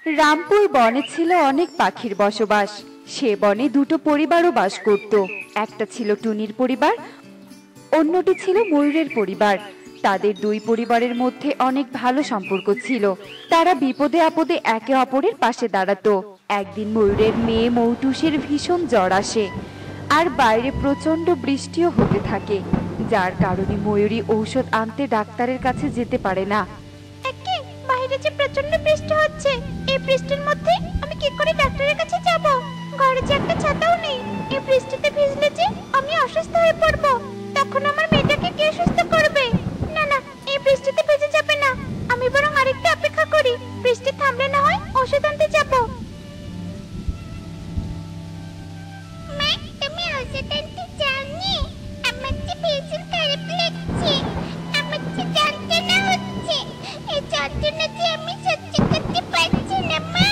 রামপুর বনে ছিল অনেক পাখির বসবাস। সে বনে দুটো পরিবারও বাস করত। একটা ছিল টুনির পরিবার, অন্যটি ছিল ময়ূরের পরিবার। তাদের দুই পরিবারের মধ্যে অনেক ভালো সম্পর্ক ছিল। তারা বিপদে আপদে একে অপরের পাশে দাঁড়াতো। একদিন ময়ূরের মেয়ে মৌটুসির ভীষণ জ্বর আসে, আর বাইরে প্রচন্ড বৃষ্টিও হতে থাকে, যার কারণে ময়ূরী ঔষধ আনতে ডাক্তারের কাছে যেতে পারে না। বাইরে যে প্রচন্ড বৃষ্টি হচ্ছে, এই বৃষ্টির মধ্যে আমি কি করে ডাক্তারের কাছে যাব? ঘরে যে একটা ছাতাও নেই। এই বৃষ্টিতে ভিজলে যে আমি অসুস্থ হয়ে পড়বো, তখন আমার মেয়েটাকে কে সুস্থ করবে? না না, এই বৃষ্টিতে ভিজে যাবে না। আমি বরং আরেকটু অপেক্ষা করি, বৃষ্টি থামলে না হয় ওষুধ আনতে যাব। মা, তুমি ওষুধ আনতে যাওনি? আমার যে ভীষণ খারাপ লাগছে, আমার যে যন্ত্রণা হচ্ছে, এই যন্ত্রণাতে আমি সহ্য করতে পারছি না। মা,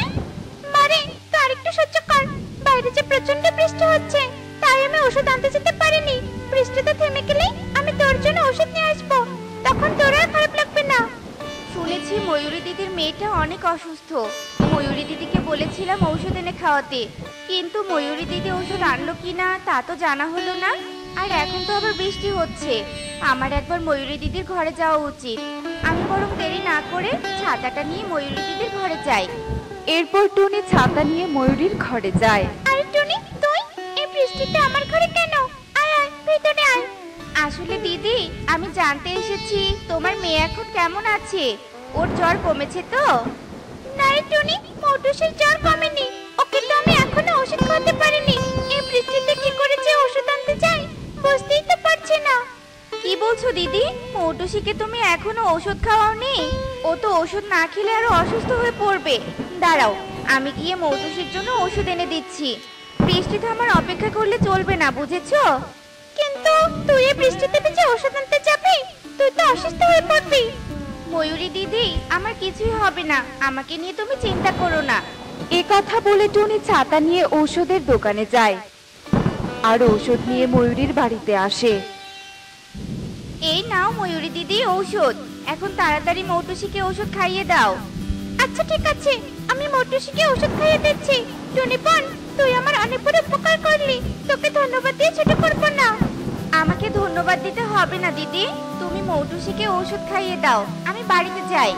মারে তো আরেকটু সহ্য কর। বাইরে যে প্রচন্ড বৃষ্টি হচ্ছে, তাই আমি ওষুধ আনতে যেতে পারিনি। বৃষ্টিতে থেমে গেলে আমি তোর জন্য ওষুধ নিয়ে আসবো, তখন তোর আর খারাপ লাগবে না। শুনেছি ময়ূরী দিদির মেয়েটা অনেক অসুস্থ। ময়ূরী দিদিকে বলেছিলাম ঔষধ এনে খাওয়াতে, কিন্তু ময়ূরী দিদি ওষুধ আনলো কিনা তা তো জানা হলো না। আর এখন তো আবার বৃষ্টি হচ্ছে, আমার একবার ময়ূরী দিদির ঘরে যাওয়া উচিত। আমি বরং দেরি না করে ছাতাটা নিয়ে ময়ূরী দিদির ঘরে যাই। এরপর টুনি ছাতা নিয়ে ময়ূরীর ঘরে যায়। আরে টুনি, তুই এই বৃষ্টিতে আমার ঘরে কেন? আয় আয়, ভিতরে আয়। আসলে দিদি, আমি জানতে এসেছি তোমার মেয়ে এখন কেমন আছে, ওর জ্বর কমেছে তো? না রে টুনি, মৌটুসির জ্বর কমেনি। ওকে তো আমি এখনো ওষুধ খাওয়াতে পারিনি। এই বৃষ্টিতে কি করে যে ওষুধ আনতে যাই, বুঝতেই তো পারছি না। কি বলছো দিদি? মৌটুসিকে তুমি এখনো ওষুধ খাওয়াওনি? ও তো ওষুধ না খেলে আরো অসুস্থ হয়ে পড়বে। দাঁড়াও, আমি গিয়ে মৌটুসির জন্য ওষুধ এনে দিচ্ছি। বৃষ্টিতে আমার অপেক্ষা করলে চলবে না, বুঝেছো? কিন্তু তুই এই বৃষ্টিতে ভিজে ওষুধ আনতে যাবি? তুই তো অসুস্থ হয়ে পড়বি। ময়ূরী দিদি, আমার কিছুই হবে না, আমাকে নিয়ে তুমি চিন্তা করো না। এ কথা বলে টুনি ছাতা নিয়ে ঔষধের দোকানে যায় আর ঔষধ নিয়ে ময়ূরীর বাড়িতে আসে। এই নাও ময়ূরী দিদি ঔষধ, এখন তাড়াতাড়ি মৌটুসিকে ওষুধ খাইয়ে দাও। আচ্ছা ঠিক আছে, আমি মৌটুসিকে ওষুধ খাইয়ে দিচ্ছি। টুনি বোন, তুই আমার অনেক বড় উপকার করলি, তোকে ধন্যবাদ দিয়ে ছোট করবো না। আমাকে ধন্যবাদ দিতে হবে না দিদি, তুমি মৌটুসিকে ওষুধ খাইয়ে দাও, আমি বাড়িতে যাই।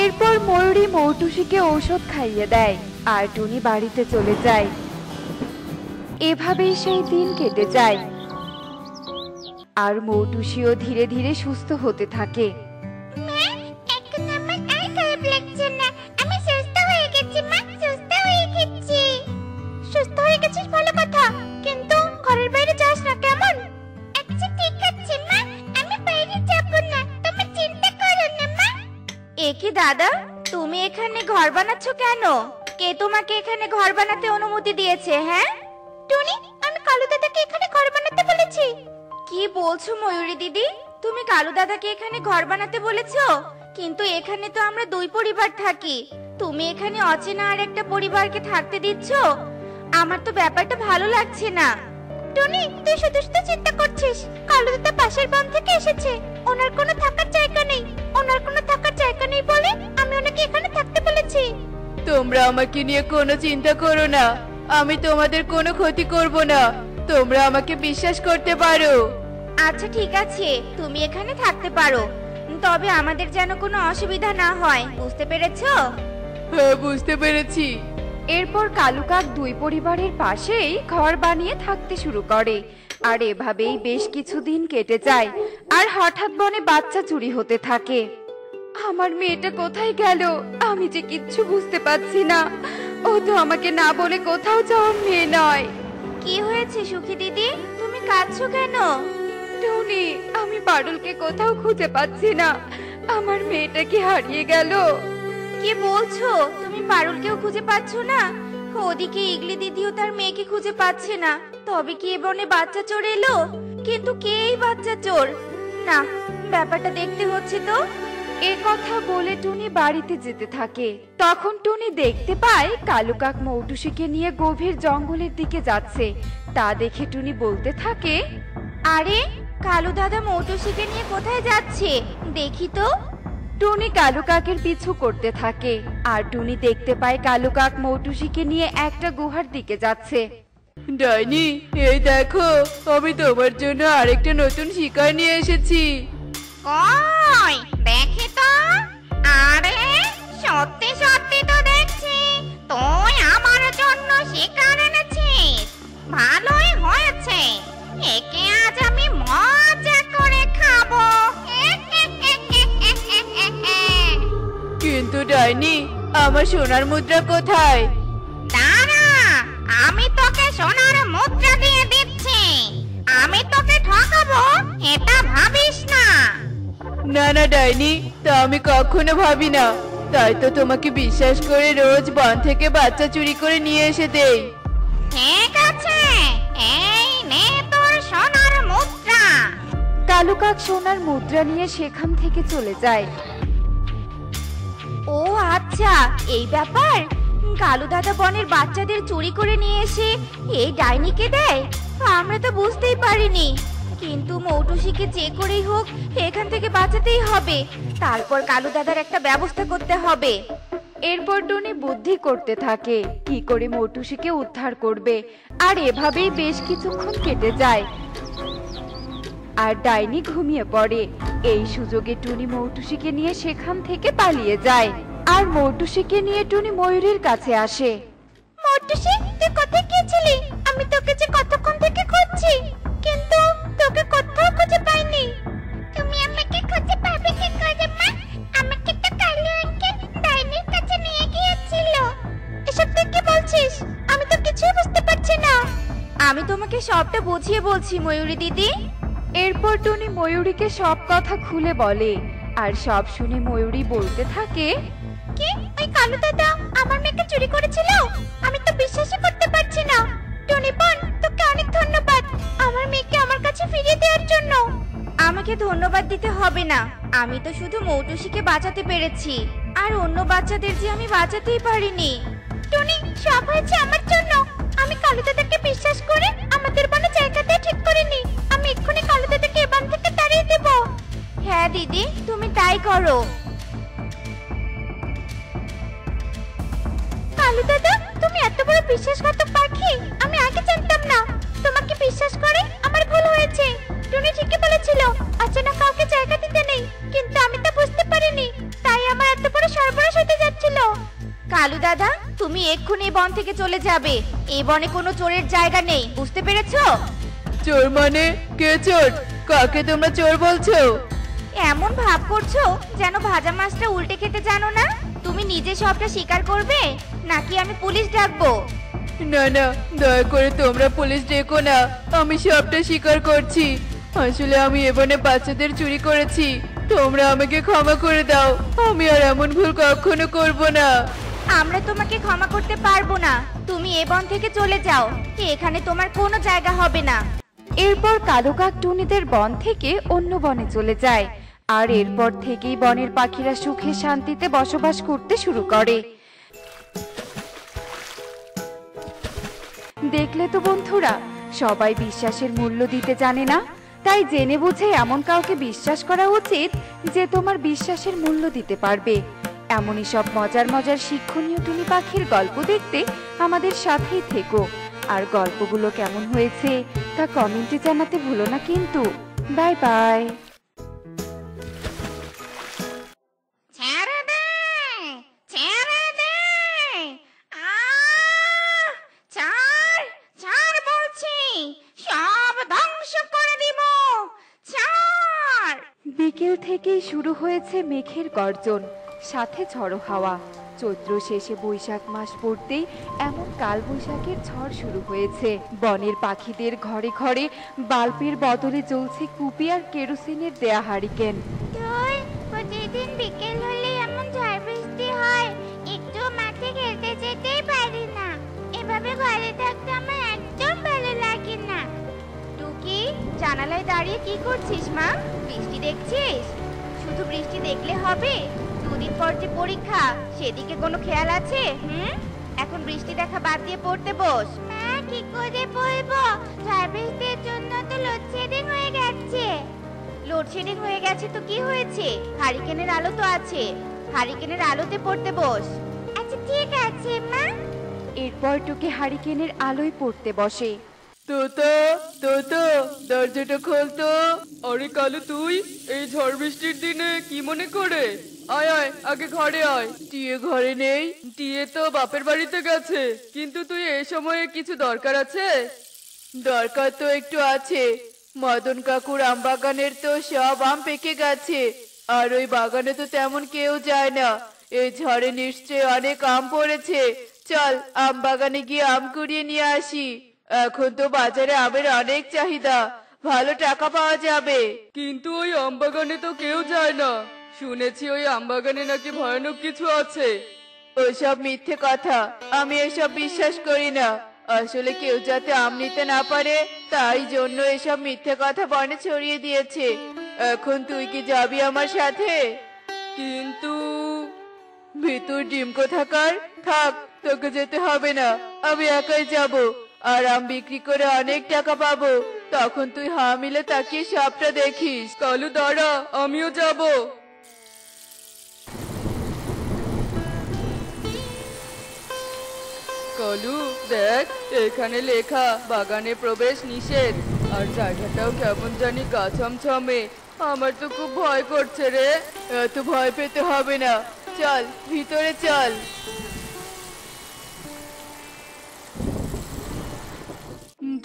এরপর ময়ূরী মৌটুসিকে ঔষধ খাইয়ে দেয় আর টুনি বাড়িতে চলে যায়। এভাবেই সেই দিন কেটে যায় আর মৌটুসিও ধীরে ধীরে সুস্থ হতে থাকে। মা, এখন আমার আর খারাপ লাগছে না। আমি সুস্থ হয়ে গেছি মা, সুস্থ হয়ে গেছি। সুস্থ হয়ে গেছিস ভালো কথা, কিন্তু ঘরের বাইরে যাস না, কেমন? আচ্ছা ঠিক আছে মা, আমি বাইরে যাব না, তুমি চিন্তা করো না মা। এ কি দাদা, তুমি এখানে ঘর বানাচ্ছ কেন? কে তোমাকে এখানে ঘর বানাতে অনুমতি দিয়েছে? হ্যাঁ টুনি, আমি কালু দাদাকে এখানে ঘর বানাতে বলেছি। কি বলছো ময়ূরী দিদি, তুমি কালু দাদাকে এখানে ঘর বানাতে বলেছো? কিন্তু এখানে তো আমরা দুই পরিবার থাকি, তুমি এখানে অচেনা আর একটা পরিবারকে থাকতে দিচ্ছ? আমার তো ব্যাপারটা ভালো লাগছে না। টুনি, তুই শুধু শুধু চিন্তা করছিস। কালু দাদা পাশের বন থেকে এসেছে, ওনার কোনো থাকার জায়গা নেই। ওনার কোনো থাকার জায়গা নেই বলে আমি ওনাকে এখানে থাকতে বলেছি। তোমরা আমাকে নিয়ে কোনো চিন্তা করো না, আমি তোমাদের কোনো ক্ষতি করব না, তোমরা আমাকে বিশ্বাস করতে পারো। আচ্ছা ঠিক আছে, তুমি এখানে থাকতে পারো, তবে আমাদের যেন কোনো অসুবিধা না হয়, বুঝতে পেরেছো? হ্যাঁ, বুঝতে পেরেছি। এরপর কালু কাক দুই পরিবারের পাশেই ঘর বানিয়ে থাকতে শুরু করে আর এভাবেই বেশ কিছুদিন কেটে যায়। আর হঠাৎ বনে বাচ্চা চুরি হতে থাকে। আমার মেয়েটা কোথায় গেল, আমি যে কিচ্ছু বুঝতে পারছি না। ও তো আমাকে না বলে কোথাও যাওয়ার মেয়ে নয়। কি হয়েছে সুখী দিদি, তুমি কাঁদছো কেন? টুনি, আমি পারুলকে কোথাও খুঁজে পাচ্ছি না, আমার মেয়েটা কি হারিয়ে গেল? কি বলছো, তুমি পারুলকেও খুঁজে পাচ্ছ না? ওদিকে ইগলি দিদিও তার মেয়েকে খুঁজে পাচ্ছে না, তবে কি এ বনে বাচ্চা চোর এলো? কিন্তু কে এই বাচ্চা চোর? না, ব্যাপারটা দেখতে হচ্ছে তো। এ কথা বলে টুনি বাড়িতে যেতে থাকে। তখন টুনি দেখতে পায় কালু কাক মৌটুসিকে নিয়ে গভীর জঙ্গলের দিকে যাচ্ছে। তা দেখে টুনি বলতে থাকে, আরে কালু দাদা মৌটুসিকে নিয়ে কোথায় যাচ্ছে দেখি তো। টুনি কালু কাকের পিছু করতে থাকে আর টুনি দেখতে পায় কালু কাক মৌটুসিকে নিয়ে একটা গুহার দিকে যাচ্ছে। ডাইনি, এই দেখো, আমি তোমার জন্য আরেকটা নতুন শিকার নিয়ে এসেছি। কই দেখি তো। আরে সত্যি সত্যি তো দেখছি তুই আমার জন্য শিকার এনেছিস। ভালোই হয়েছে, একে আজ আমি মজা করে খাবো। কিন্তু ডাইনি, আমার সোনার মুদ্রা কোথায়? দাঁড়া, আমি তোকে সোনার মুদ্রা দিয়ে দিচ্ছি। আমি তোকে ঠকাবো এটা ভাবিস না। না না ডাইনি, তা আমি কখনো ভাবি না। তাই তো তোমাকে বিশ্বাস করে রোজ বন থেকে বাচ্চা চুরি করে নিয়ে এসে দেই। ঠিক আছে, এই নে তোর সোনার মুদ্রা। কালু কাক সোনার মুদ্রা নিয়ে সেখান থেকে চলে যায়। ও আচ্ছা, এই ব্যাপার। কালু দাদা বনের বাচ্চাদের চুরি করে নিয়ে এসে এই ডাইনিকে দেয়। আমরা তো বুঝতেই পারিনি। কিন্তু মৌটুসিকে যে করেই হোক এখান থেকে বাঁচাতেই হবে। তারপর কালু দাদার একটা ব্যবস্থা করতে হবে। এরপর টুনি বুদ্ধি করতে থাকে কি করে মৌটুসিকে উদ্ধার করবে। আর এভাবেই বেশ কিছুক্ষণ কেটে যায় আর ডাইনি ঘুমিয়ে পড়ে। এই সুযোগে টুনি মৌটুসিকে নিয়ে সেখান থেকে পালিয়ে যায় আর মৌটুসিকে নিয়ে টুনি ময়ূরীর কাছে আসে। মৌটুসি, তুই কোথায় গিয়েছিলি? আমি তোকে যে কতক্ষণ থেকে খুঁজছি, কিন্তু তোকে কোথাও খুঁজে পাইনি। তুমি আমাকে খুঁজে পাবে কি করে মা? আমাকে তো কালু আঙ্কেল ডাইনির কাছে নিয়ে গিয়েছিল। এসব তুই কি বলছিস? আমি তো কিছুই বুঝতে পারছি না। আমি তোমাকে সবটা বুঝিয়ে বলছি ময়ূরী দিদি। এরপর টুনি ময়ূরীকে সব কথা খুলে বলে আর সব শুনে ময়ূরী বলতে থাকে, কি ওই কালু দাদা আমার মেয়েকে চুরি করেছিল? আমি তো বিশ্বাসই করতে পারছি না। টনি বোন, তোকে অনেক ধন্যবাদ আমার মেয়েকে আমার কাছে ফিরিয়ে দেওয়ার জন্য। আমাকে ধন্যবাদ দিতে হবে না। আমি তো শুধু মৌটুসিকে বাঁচাতে পেরেছি, আর অন্য বাচ্চাদের যে আমি বাঁচাতেই পারিনি। টনি, সব হয়েছে আমার জন্য। আমি কালু দাদাকে বিশ্বাস করে আমাদের বনে জায়গাতে ঠিক করে নি। আমি এক্ষুনি কালু দাদাকে এ বন থেকে তাড়িয়ে দেব। হ্যাঁ দিদি, তুমি তাই করো। কালু দাদা, তুমি এত বড় বিশ্বাসঘাতক পাখি আমি আগে জানতাম না। তোমাকে বিশ্বাস করে আমার ভুল হয়েছে। টুনি ঠিকই বলেছিল অচেনা কাউকে জায়গা দিতে নেই, কিন্তু আমি তা বুঝতে পারিনি। তাই আমার এত বড় সর্বনাশ হতে যাচ্ছিল। কালু দাদা, তুমি এক্ষুনি এই বন থেকে চলে যাবে। এই বনে কোনো চোরের জায়গা নেই, বুঝতে পেরেছো? চোর মানে? কে চোর? কাকে তোমরা চোর বলছো? এমন ভাব করছো যেন ভাজা মাছটা উল্টে খেতে জানো না। তুমি নিজে সবটা স্বীকার করবে নাকি আমি পুলিশ ডাকবো? না না, দয়া করে তোমরা পুলিশ ডেকো না। আমি সবটা স্বীকার করছি। আসলে আমি এবনে বাচ্চাদের চুরি করেছি। তোমরা আমাকে ক্ষমা করে দাও। আমি আর এমন ভুল কখনো করব না। আমরা তোমাকে ক্ষমা করতে পারবো না। তুমি এ বন থেকে চলে যাও, এখানে তোমার কোনো জায়গা হবে না। এরপর কালু কাক টুনিদের বন থেকে অন্য বনে চলে যায় আর এরপর থেকেই বনের পাখিরা সুখে শান্তিতে বসবাস করতে শুরু করে। দেখলে তো বন্ধুরা, সবাই বিশ্বাসের মূল্য দিতে জানে না। তাই জেনে বুঝে এমন কাউকে বিশ্বাস করা উচিত যে তোমার বিশ্বাসের মূল্য দিতে পারবে। এমনই সব মজার মজার শিক্ষণীয় টুনি পাখির গল্প দেখতে আমাদের সাথেই থেকো। আর গল্পগুলো কেমন হয়েছে তা কমেন্টে জানাতে ভুলো না কিন্তু। Bye bye. ছেড়ে দে, ছেড়ে দে। ছাড়, ছাড় বলছি। সব ধ্বংস করে দিব। ছাড়। বিকেল থেকেই শুরু হয়েছে মেঘের গর্জন, সাথে ঝড়ো হাওয়া। চৈত্র শেষে বৈশাখ মাস পড়তেই এমন কালবৈশাখের ঝড় শুরু হয়েছে। বনের পাখিদের ঘরে ঘরে বাল্বের বদলে জ্বলছে কুপি আর কেরোসিনের দেয়া হারিকেন। তুই প্রতিদিন বিকেল হলে এমন ঝড় বৃষ্টি হয়, একটু মাঠে খেলতে যেতেই পারি না। এভাবে ঘরে থাকতে আমার একদম ভালো লাগে না। টুকি, জানালায় দাঁড়িয়ে কি করছিস মা? বৃষ্টি দেখছিস? শুধু বৃষ্টি দেখলে হবে? দুদিন পর যে পরীক্ষা, সেদিকে কোনো খেয়াল আছে? এখন বৃষ্টি দেখা বাদ দিয়ে পড়তে বস। মা, কি করে পড়বো? ঝড় বৃষ্টির জন্য তো লোডশেডিং হয়ে গেছে। লোডশেডিং হয়ে গেছে তো কি হয়েছে? হারিকেনের আলো তো আছে, হারিকেনের আলোতে পড়তে বস। আচ্ছা ঠিক আছে মা। এরপর টুকি হারিকেনের আলোয় পড়তে বসে। তোতা তোতা, দরজাটা খোল তো। আরে কালু, তুই এই ঝড় বৃষ্টির দিনে কি মনে করে? আয় আয়, আগে ঘরে আয়। টিয়ে ঘরে নেই? টিয়ে তো বাপের বাড়িতে গেছে। কিন্তু তুই এই সময়ে কিছু দরকার আছে? দরকার তো একটু আছে। মদন কাকুর আম বাগানের তো সব আম পেকে গেছে, আর ওই বাগানে তো তেমন কেউ যায় না। এই ঝড়ে নিশ্চয় অনেক আম পড়েছে। চল আম বাগানে গিয়ে আম কুড়িয়ে নিয়ে আসি। এখন তো বাজারে আমের অনেক চাহিদা, ভালো টাকা পাওয়া যাবে। কিন্তু ওই আম বাগানে তো কেউ যায় না। শুনেছি ওই আম বাগানে নাকি ভয়ানক কিছু আছে। ওইসব মিথ্যে কথা, আমি এসব বিশ্বাস করি না। আসলে কেউ যাতে আম নিতে না পারে তাই জন্য এসব মিথ্যে কথা বনে ছড়িয়ে দিয়েছে। এখন তুই কি যাবি আমার সাথে? কিন্তু ভিতর ডিম কোথাকার, থাক, তোকে যেতে হবে না, আমি একাই যাব। আর আম বিক্রি করে অনেক টাকা পাবো। তখন তুই হা মিলে তাকিয়ে সবটা দেখিস। কালু দাঁড়া, আমিও যাব। কালু দেখ, এখানে লেখা বাগানে প্রবেশ নিষেধ। আর জায়গাটাও কেমন জানি গা ছমছমে। আমার তো খুব ভয় করছে রে। এত ভয় পেতে হবে না, চল ভিতরে চল।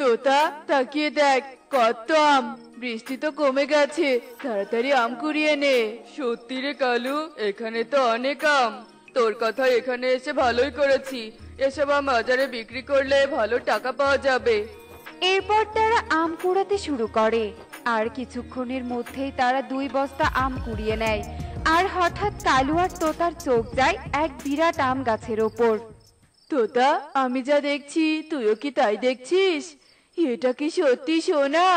তোতা তাকিয়ে দেখ, কত আম। বৃষ্টি তো কমে গেছে, তাড়াতাড়ি আম কুড়িয়ে নে। সত্যি রে কালু, এখানে তো অনেক আম। তোর কথা এখানে এসে ভালোই করেছি। এসব আম বাজারে বিক্রি করলে ভালো টাকা পাওয়া যাবে। এরপর তারা আম কুড়াতে শুরু করে, আর কিছুক্ষণের মধ্যেই তারা 2 বস্তা আম কুড়িয়ে নেয়। আর হঠাৎ কালু আর তোতার চোখ যায় এক বিরাট আম গাছের ওপর। তোতা, আমি যা দেখছি তুইও কি তাই দেখছিস? এটা কি সত্যি সোনা?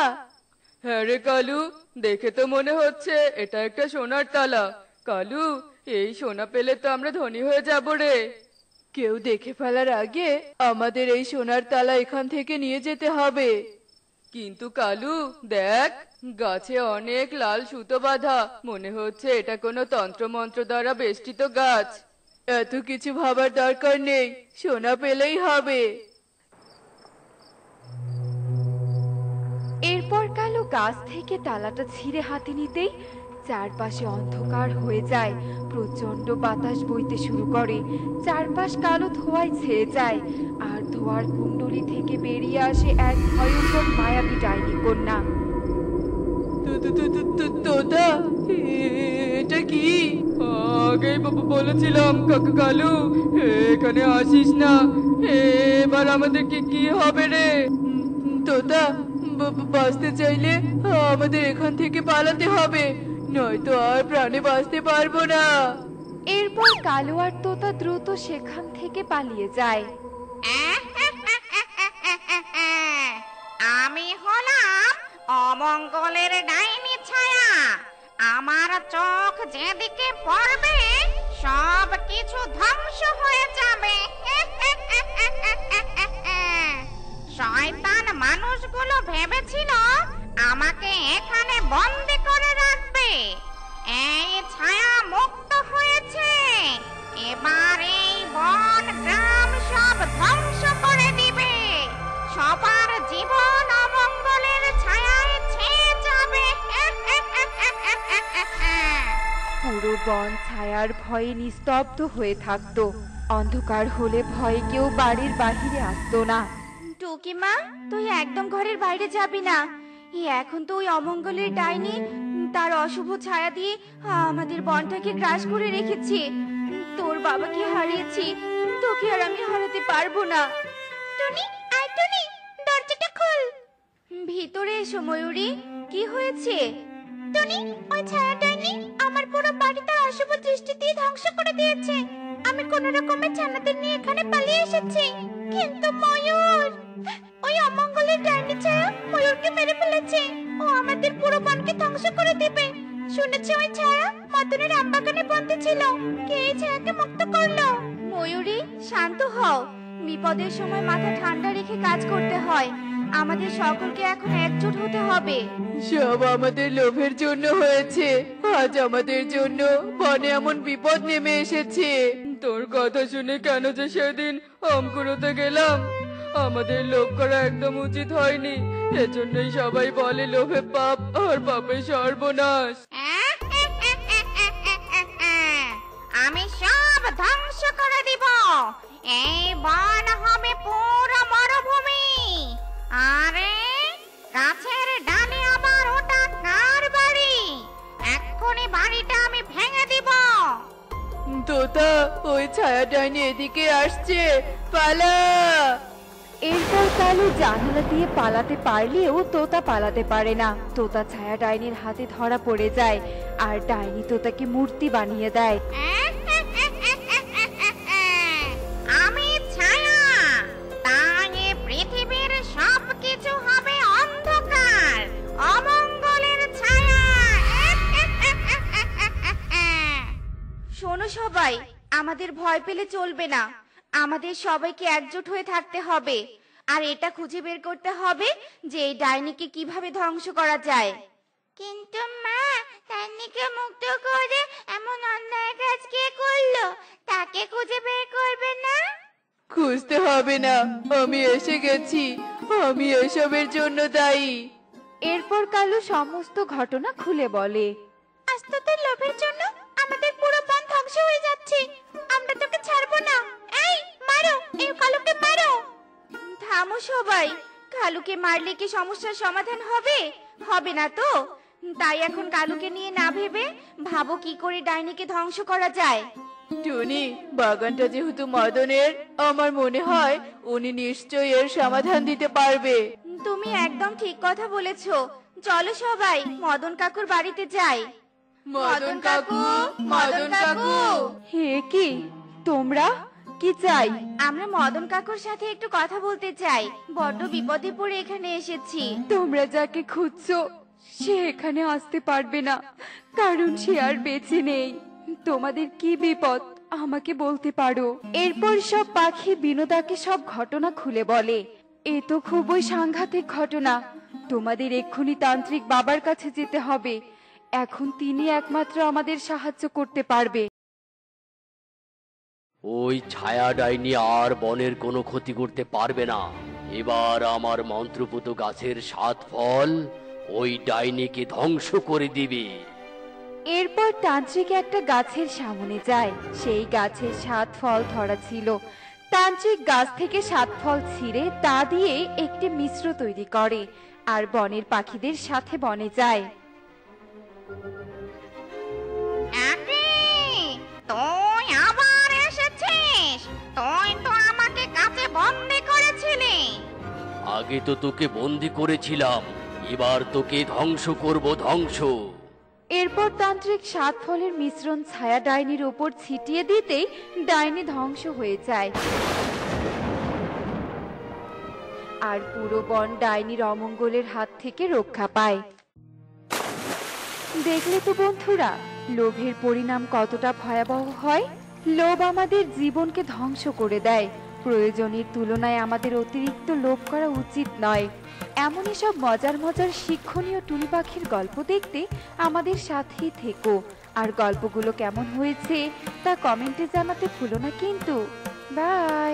হ্যাঁ রে কালু, দেখে তো মনে হচ্ছে এটা একটা সোনার তালা। কালু, এই সোনা পেলে তো আমরা ধনী হয়ে যাব রে। কেউ দেখে ফেলার আগে আমাদের এই সোনার তালা এখান থেকে নিয়ে যেতে হবে। কিন্তু কালু দেখ, গাছে অনেক লাল সুতো বাঁধা। মনে হচ্ছে এটা কোনো তন্ত্রমন্ত্র দ্বারা বেষ্টিত গাছ। এত কিছু ভাবার দরকার নেই, সোনা পেলেই হবে। এরপর কালু গাছ থেকে তালাটা ছিঁড়ে হাতে নিতেই চারপাশে অন্ধকার হয়ে যায়। প্রচন্ড বাতাস বইতে শুরু করে, চারপাশ কালো ধোঁয়ায় ছেয়ে যায়। আর ধোঁয়ার কুণ্ডলি থেকে বেরিয়ে আসে এক ভয়ঙ্কর মায়াবী ডাইনি কন্যা। তোতা, এটা কি? আগেই বলেছিলাম কালু, এখানে আসিস না। এবার আমাদের কি হবে রে? তোতা, বাঁচতে চাইলে আমাদের এখান থেকে পালাতে হবে, নয়তো আর প্রাণে বাঁচতে পারবো না। এরপর কালু আর তোতা দ্রুত সেখান থেকে পালিয়ে যায়। আমি হলাম অমঙ্গলের ডাইনি ছায়া। আমার চোখ যেদিকে পড়বে সব কিছু ধ্বংস হয়ে যাবে। শয়তান মানুষগুলো ভেবেছিল আমাকে এখানে বন্দি করে রাখবে। এই ছায়া মুক্ত হয়েছে, এবার এই বন গ্রাম সব ধ্বংস করে দিবে। সবার জীবন অমঙ্গলের ছায়ায় ছেয়ে যাবে। পুরো বন ছায়ার ভয়ে নিস্তব্ধ হয়ে থাকতো। অন্ধকার হলে ভয়ে কেউ বাড়ির বাহিরে আসতো না। টুকি মা, তুই একদম ঘরের বাইরে যাবি না। এখন তো ওই অমঙ্গলের ডাইনি তার অশুভ ছায়া দিয়ে আমাদের বনটাকে গ্রাস করে রেখেছে। তোর বাবাকে হারিয়েছি, তোকে আর আমি হারাতে পারবো না। টুনি, আয় টুনি, দরজাটা খোল। ভিতরে এসো ময়ূরী, কি হয়েছে? টুনি, ওই ছায়া ডাইনি আমার পুরো বাড়িটা অশুভ দৃষ্টি দিয়ে ধ্বংস করে দিয়েছে। আমি কোন রকমের ছানাদের নিয়ে এখানে পালিয়ে এসেছি, কিন্তু ময়ূর, ওই অমঙ্গলের ডাইনি ছায়া ময়ূরকে মেরে ফেলেছে। ও আমাদের পুরো বনকে ধ্বংস করে দিবে। শুনেছি ওই ছায়া মদনের আম বাগানে বন্দী ছিল। কে এই ছায়াকে মুক্ত করলো? ময়ূরী, শান্ত হও। বিপদের সময় মাথা ঠান্ডা রেখে কাজ করতে হয়। আমাদের সকলকে এখন একজোট হতে হবে। সব আমাদের লোভের জন্য হয়েছে। আজ আমাদের জন্য বনে এমন বিপদ নেমে এসেছে। তোর কথা শুনে কেন যে সেদিন আম কুড়োতে গেলাম। আমাদের লোভ করা একদম উচিত হয়নি। এজন্যই সবাই বলে লোভে পাপ আর পাপে সর্বনাশ। আমি সব ধ্বংস করে দিব। এই বন হবে পুরো মরুভূমি। আরে গাছের ডালে আবার ওটা কার বাড়ি? এক্ষুনি বাড়িটা আমি ভেঙে দিব। তোতা, ওই ছায়া ডাইনি এদিকে আসছে, পালা। এরপর কালু জানালা দিয়ে পালাতে পারলেও তোতা পালাতে পারে না। তোতা ছায়া ডাইনির হাতে ধরা পড়ে যায় আর ডাইনি তোতাকে মূর্তি বানিয়ে দেয়। আমি ছায়া, তাই পৃথিবীর সবকিছু হবে অন্ধকার, অমঙ্গলের ছায়া। শোনো সবাই, আমাদের ভয় পেলে চলবে না। আমাদের সবাইকে একজোট হয়ে থাকতে হবে আর এটা খুঁজে বের করতে হবে যে এই ডাইনিকে কিভাবে ধ্বংস করা যায়। কিন্তু মা, ডাইনিকে মুক্ত করে এমন অন্যায় কাজ কে করলো? তাকে খুঁজে বের করবে না? খুঁজতে হবে না, আমি এসে গেছি। আমি এসবের জন্য দায়ী। এরপর কালু সমস্ত ঘটনা খুলে বলে। আজ তো তোর লোভের জন্য আমাদের পুরো বন ধ্বংস হয়ে যাচ্ছে। আমরা তোকে ছাড়বো না। এই মারো, এই কালুকে মারো। থামো সবাই, কালুকে মারলে কি সমস্যার সমাধান হবে? হবে না তো। তাই এখন কালুকে নিয়ে না ভেবে ভাবো কি করে ডাইনিকে ধ্বংস করা যায়। টুনি, বাগানটা যেহেতু মদনের, আমার মনে হয় উনি নিশ্চয়ই এর সমাধান দিতে পারবে। তুমি একদম ঠিক কথা বলেছো। চলো সবাই মদন কাকুর বাড়িতে যাই। মদন কাকু, মদন কাকু। হে কি, তোমরা কি চাই? আমরা মদন কাকুর সাথে একটু কথা বলতে চাই। বড্ড বিপদে পড়ে এখানে এসেছি। তোমরা যাকে খুঁজছো সে এখানে আসতে পারবে না, কারণ সে আর বেঁচে নেই। তোমাদের কি বিপদ আমাকে বলতে পারো। এরপর সব পাখি বিনোদাকে সব ঘটনা খুলে বলে। এ তো খুবই সাংঘাতিক ঘটনা। তোমাদের এক্ষুনি তান্ত্রিক বাবার কাছে যেতে হবে। এখন তিনি একমাত্র আমাদের সাহায্য করতে পারবে। ওই ছায়া ডাইনি আর বনের কোনো ক্ষতি করতে পারবে না। এবার আমার মন্ত্রপুত গাছের 7 ফল ওই ডাইনিকে ধ্বংস করে দিবে। এরপর তান্ত্রিক একটা গাছের সামনে যায়। সেই গাছের 7 ফল ধরা ছিল। তান্ত্রিক গাছ থেকে 7 ফল ছিঁড়ে তা দিয়ে একটি মিশ্র তৈরি করে আর বনের পাখিদের সাথে বনে যায়। তুই আবার এসেছিস? তুই তো আমাকে কাছে বন্দি করেছিলি। আগে তো তোকে বন্দি করেছিলাম, এবার তোকে ধ্বংস করব, ধ্বংস। এরপর তান্ত্রিক 7 ফলের মিশ্রণ ছায়া ডাইনির ওপর ছিটিয়ে দিতেই ডাইনি ধ্বংস হয়ে যায় আর পুরো বন ডাইনির অমঙ্গলের হাত থেকে রক্ষা পায়। দেখলে তো বন্ধুরা, লোভের পরিণাম কতটা ভয়াবহ হয়। লোভ আমাদের জীবনকে ধ্বংস করে দেয়। প্রয়োজনের তুলনায় আমাদের অতিরিক্ত লোভ করা উচিত নয়। এমনই সব মজার মজার শিক্ষণীয় টুনি পাখির গল্প দেখতে আমাদের সাথেই থেকো। আর গল্পগুলো কেমন হয়েছে তা কমেন্টে জানাতে ভুলো না কিন্তু। বাই।